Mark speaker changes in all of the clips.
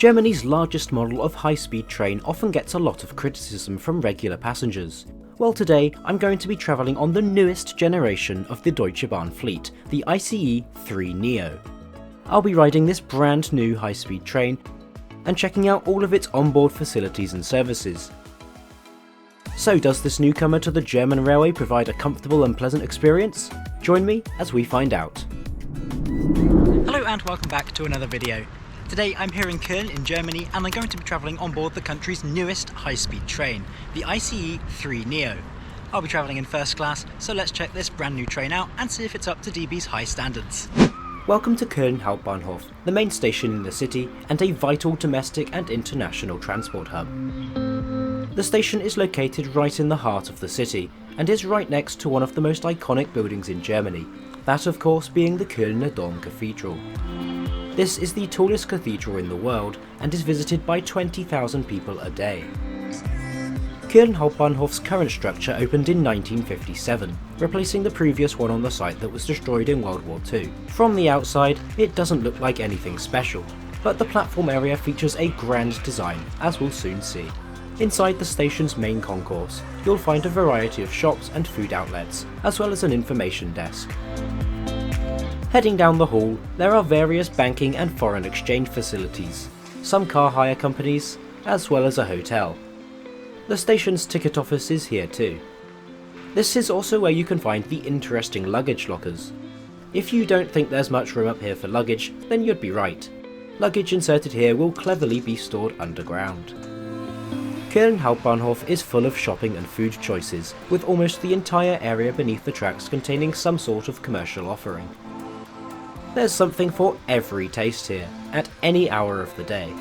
Speaker 1: Germany's largest model of high-speed train often gets a lot of criticism from regular passengers. Well, today I'm going to be travelling on the newest generation of the Deutsche Bahn fleet, the ICE 3 Neo. I'll be riding this brand new high-speed train and checking out all of its onboard facilities and services. So does this newcomer to the German railway provide a comfortable and pleasant experience? Join me as we find out.
Speaker 2: Hello and welcome back to another video. Today I'm here in Köln in Germany and I'm going to be travelling on board the country's newest high-speed train, the ICE 3 Neo. I'll be travelling in first class, so let's check this brand new train out and see if it's up to DB's high standards.
Speaker 1: Welcome to Köln Hbf, the main station in the city and a vital domestic and international transport hub. The station is located right in the heart of the city and is right next to one of the most iconic buildings in Germany, that of course being the Kölner Dom Cathedral. This is the tallest cathedral in the world and is visited by 20,000 people a day. Köln Hbf's current structure opened in 1957, replacing the previous one on the site that was destroyed in World War II. From the outside, it doesn't look like anything special, but the platform area features a grand design, as we'll soon see. Inside the station's main concourse, you'll find a variety of shops and food outlets, as well as an information desk. Heading down the hall, there are various banking and foreign exchange facilities, some car hire companies, as well as a hotel. The station's ticket office is here too. This is also where you can find the interesting luggage lockers. If you don't think there's much room up here for luggage, then you'd be right. Luggage inserted here will cleverly be stored underground. Köln Hbf is full of shopping and food choices, with almost the entire area beneath the tracks containing some sort of commercial offering. There's something for every taste here, at any hour of the day.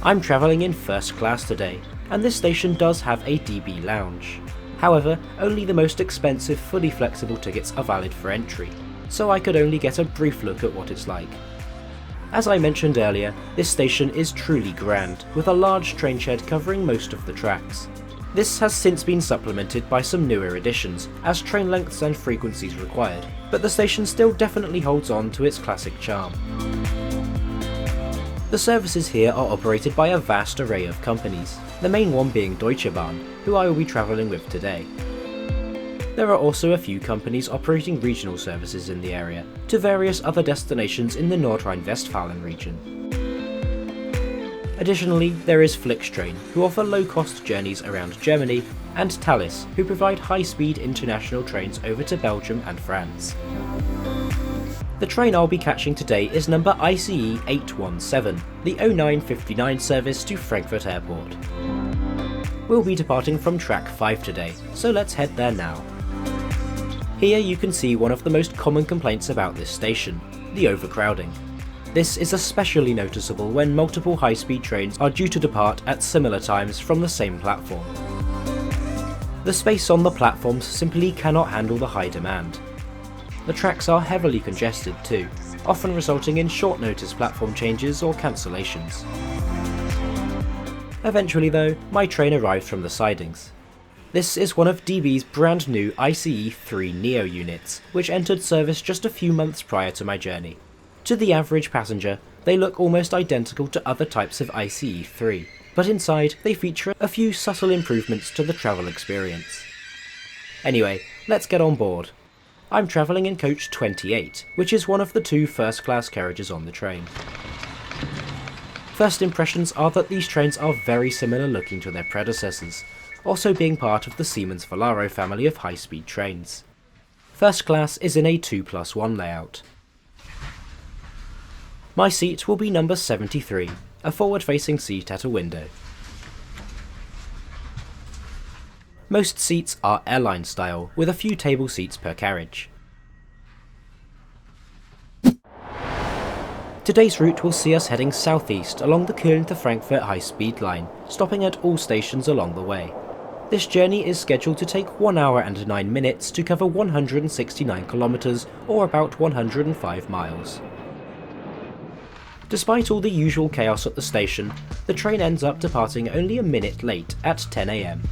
Speaker 1: I'm travelling in first class today, and this station does have a DB lounge. However, only the most expensive fully flexible tickets are valid for entry, so I could only get a brief look at what it's like. As I mentioned earlier, this station is truly grand, with a large train shed covering most of the tracks. This has since been supplemented by some newer additions, as train lengths and frequencies required, but the station still definitely holds on to its classic charm. The services here are operated by a vast array of companies, the main one being Deutsche Bahn, who I will be travelling with today. There are also a few companies operating regional services in the area, to various other destinations in the Nordrhein-Westfalen region. Additionally, there is Flixtrain, who offer low-cost journeys around Germany, and Thalys, who provide high-speed international trains over to Belgium and France. The train I'll be catching today is number ICE 817, the 0959 service to Frankfurt Airport. We'll be departing from track 5 today, so let's head there now. Here you can see one of the most common complaints about this station, the overcrowding. This is especially noticeable when multiple high-speed trains are due to depart at similar times from the same platform. The space on the platforms simply cannot handle the high demand. The tracks are heavily congested too, often resulting in short-notice platform changes or cancellations. Eventually though, my train arrived from the sidings. This is one of DB's brand new ICE 3 Neo units, which entered service just a few months prior to my journey. To the average passenger, they look almost identical to other types of ICE 3, but inside they feature a few subtle improvements to the travel experience. Anyway, let's get on board. I'm travelling in coach 28, which is one of the two first-class carriages on the train. First impressions are that these trains are very similar looking to their predecessors, also being part of the Siemens Volaro family of high-speed trains. First class is in a 2+1 layout. My seat will be number 73, a forward-facing seat at a window. Most seats are airline style, with a few table seats per carriage. Today's route will see us heading southeast along the Köln to Frankfurt high-speed line, stopping at all stations along the way. This journey is scheduled to take 1 hour and 9 minutes to cover 169 kilometres or about 105 miles. Despite all the usual chaos at the station, the train ends up departing only a minute late at 10 AM.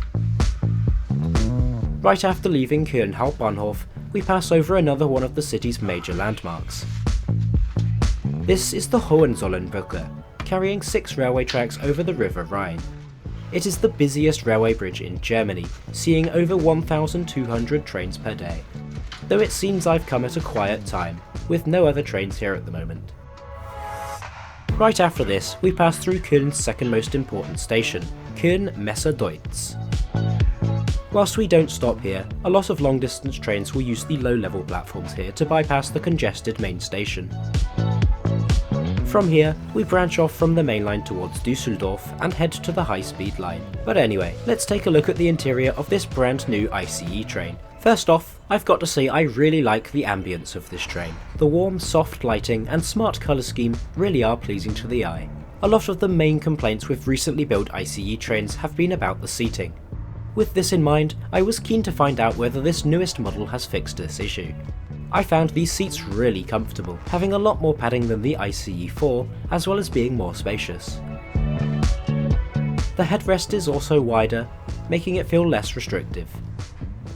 Speaker 1: Right after leaving Köln Hbf, we pass over another one of the city's major landmarks. This is the Hohenzollernbrücke, carrying 6 railway tracks over the River Rhine. It is the busiest railway bridge in Germany, seeing over 1,200 trains per day. Though it seems I've come at a quiet time, with no other trains here at the moment. Right after this, we pass through Köln's second most important station, Köln Deutsch. Whilst we don't stop here, a lot of long-distance trains will use the low-level platforms here to bypass the congested main station. From here, we branch off from the main line towards Düsseldorf and head to the high-speed line. But anyway, let's take a look at the interior of this brand new ICE train. First off, I've got to say I really like the ambience of this train. The warm, soft lighting and smart colour scheme really are pleasing to the eye. A lot of the main complaints with recently built ICE trains have been about the seating. With this in mind, I was keen to find out whether this newest model has fixed this issue. I found these seats really comfortable, having a lot more padding than the ICE4, as well as being more spacious. The headrest is also wider, making it feel less restrictive.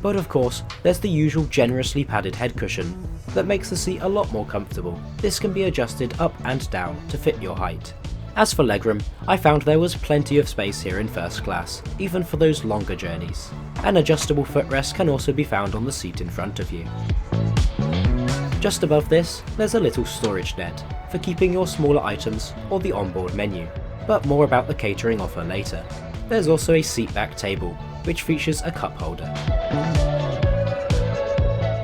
Speaker 1: But of course, there's the usual generously padded head cushion that makes the seat a lot more comfortable. This can be adjusted up and down to fit your height. As for legroom, I found there was plenty of space here in first class, even for those longer journeys. An adjustable footrest can also be found on the seat in front of you. Just above this, there's a little storage net for keeping your smaller items or the onboard menu, but more about the catering offer later. There's also a seatback table, which features a cup holder.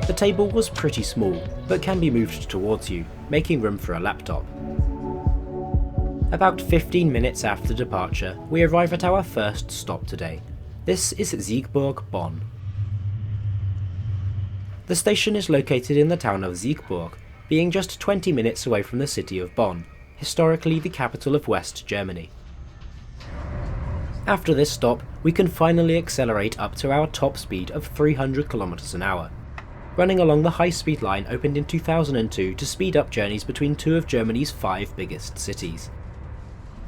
Speaker 1: The table was pretty small, but can be moved towards you, making room for a laptop. About 15 minutes after departure, we arrive at our first stop today. This is Siegburg, Bonn. The station is located in the town of Siegburg, being just 20 minutes away from the city of Bonn, historically the capital of West Germany. After this stop, we can finally accelerate up to our top speed of 300 km an hour. Running along the high-speed line opened in 2002 to speed up journeys between 2 of Germany's 5 biggest cities.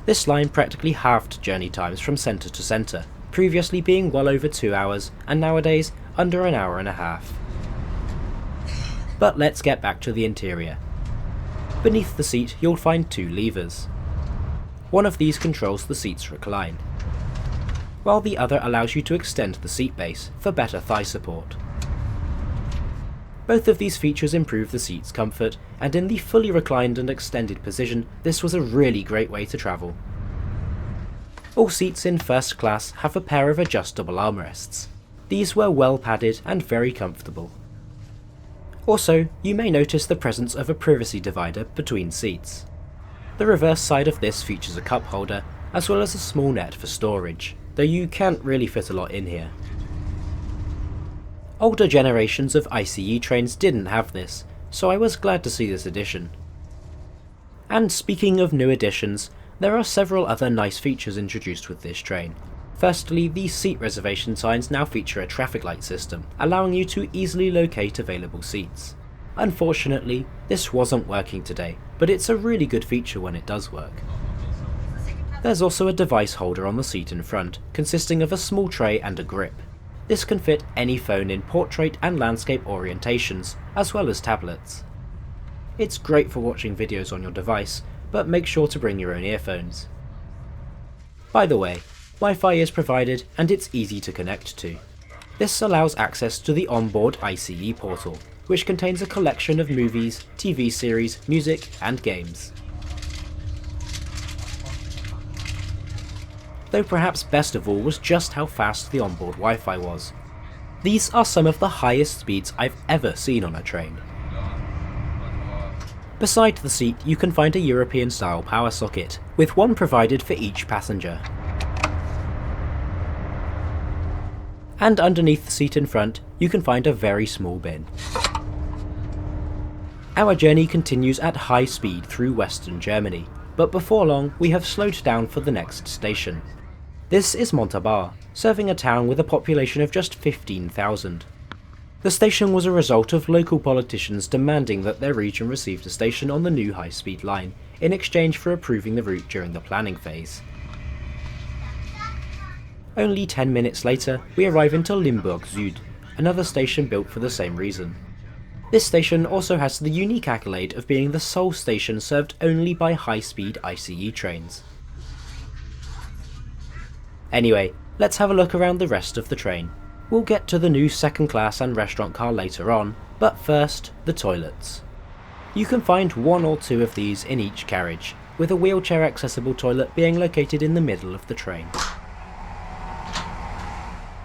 Speaker 1: This line practically halved journey times from centre to centre, previously being well over 2 hours, and nowadays under an hour and a half. But let's get back to the interior. Beneath the seat you'll find 2 levers. One of these controls the seat's recline, while the other allows you to extend the seat base for better thigh support. Both of these features improve the seat's comfort, and in the fully reclined and extended position, this was a really great way to travel. All seats in first class have a pair of adjustable armrests. These were well padded and very comfortable. Also, you may notice the presence of a privacy divider between seats. The reverse side of this features a cup holder, as well as a small net for storage, though you can't really fit a lot in here. Older generations of ICE trains didn't have this, so I was glad to see this addition. And speaking of new additions, there are several other nice features introduced with this train. Firstly, the seat reservation signs now feature a traffic light system, allowing you to easily locate available seats. Unfortunately, this wasn't working today, but it's a really good feature when it does work. There's also a device holder on the seat in front, consisting of a small tray and a grip. This can fit any phone in portrait and landscape orientations, as well as tablets. It's great for watching videos on your device, but make sure to bring your own earphones. By the way, Wi-Fi is provided and it's easy to connect to. This allows access to the onboard ICE portal, which contains a collection of movies, TV series, music and games. Though perhaps best of all was just how fast the onboard Wi-Fi was. These are some of the highest speeds I've ever seen on a train. Beside the seat you can find a European-style power socket, with one provided for each passenger. And underneath the seat in front, you can find a very small bin. Our journey continues at high speed through Western Germany, but before long we have slowed down for the next station. This is Montabaur, serving a town with a population of just 15,000. The station was a result of local politicians demanding that their region received a station on the new high-speed line, in exchange for approving the route during the planning phase. Only 10 minutes later, we arrive into Limburg Süd, another station built for the same reason. This station also has the unique accolade of being the sole station served only by high-speed ICE trains. Anyway, let's have a look around the rest of the train. We'll get to the new second class and restaurant car later on, but first, the toilets. You can find one or two of these in each carriage, with a wheelchair accessible toilet being located in the middle of the train.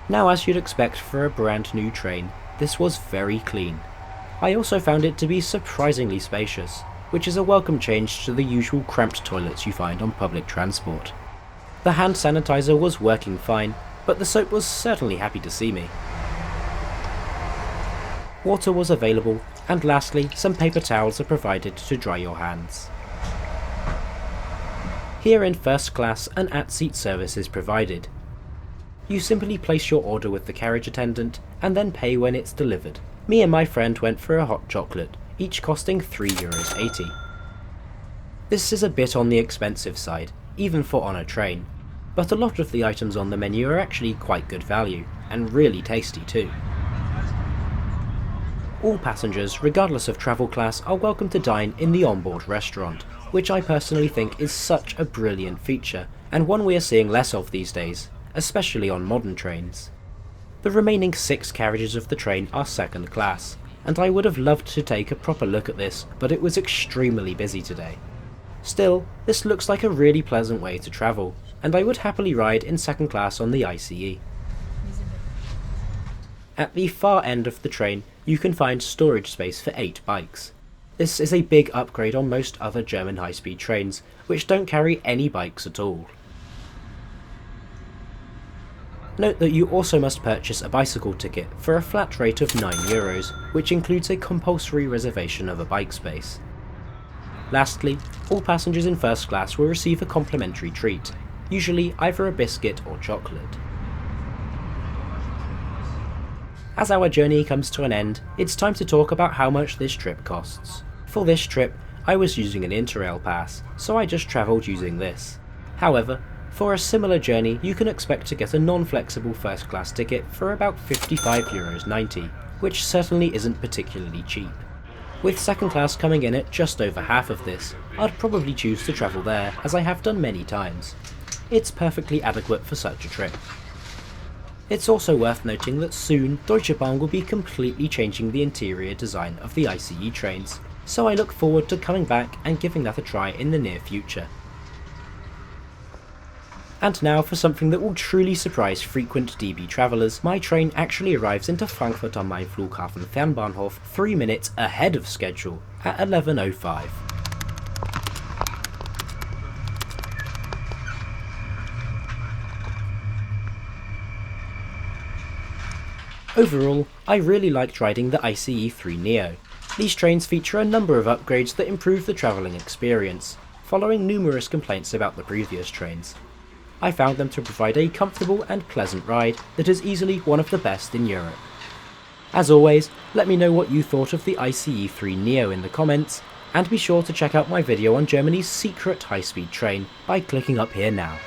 Speaker 1: Now, as you'd expect for a brand new train, this was very clean. I also found it to be surprisingly spacious, which is a welcome change to the usual cramped toilets you find on public transport. The hand sanitizer was working fine, but the soap was certainly happy to see me. Water was available, and lastly, some paper towels are provided to dry your hands. Here in first class, an at-seat service is provided. You simply place your order with the carriage attendant, and then pay when it's delivered. Me and my friend went for a hot chocolate, each costing €3.80. This is a bit on the expensive side, even for on a train, but a lot of the items on the menu are actually quite good value, and really tasty too. All passengers, regardless of travel class, are welcome to dine in the onboard restaurant, which I personally think is such a brilliant feature, and one we are seeing less of these days, especially on modern trains. The remaining 6 carriages of the train are second class, and I would have loved to take a proper look at this, but it was extremely busy today. Still, this looks like a really pleasant way to travel, and I would happily ride in second class on the ICE. At the far end of the train, you can find storage space for 8 bikes. This is a big upgrade on most other German high-speed trains, which don't carry any bikes at all. Note that you also must purchase a bicycle ticket for a flat rate of €9, which includes a compulsory reservation of a bike space. Lastly, all passengers in first class will receive a complimentary treat, usually either a biscuit or chocolate. As our journey comes to an end, it's time to talk about how much this trip costs. For this trip, I was using an Interrail pass, so I just travelled using this. However, for a similar journey, you can expect to get a non-flexible first class ticket for about €55.90, which certainly isn't particularly cheap. With second class coming in at just over half of this, I'd probably choose to travel there, as I have done many times. It's perfectly adequate for such a trip. It's also worth noting that soon, Deutsche Bahn will be completely changing the interior design of the ICE trains, so I look forward to coming back and giving that a try in the near future. And now for something that will truly surprise frequent DB travellers, my train actually arrives into Frankfurt am Main Flughafen Fernbahnhof 3 minutes ahead of schedule, at 11:05. Overall, I really liked riding the ICE 3 Neo. These trains feature a number of upgrades that improve the travelling experience, following numerous complaints about the previous trains. I found them to provide a comfortable and pleasant ride that is easily one of the best in Europe. As always, let me know what you thought of the ICE 3 Neo in the comments, and be sure to check out my video on Germany's secret high-speed train by clicking up here now.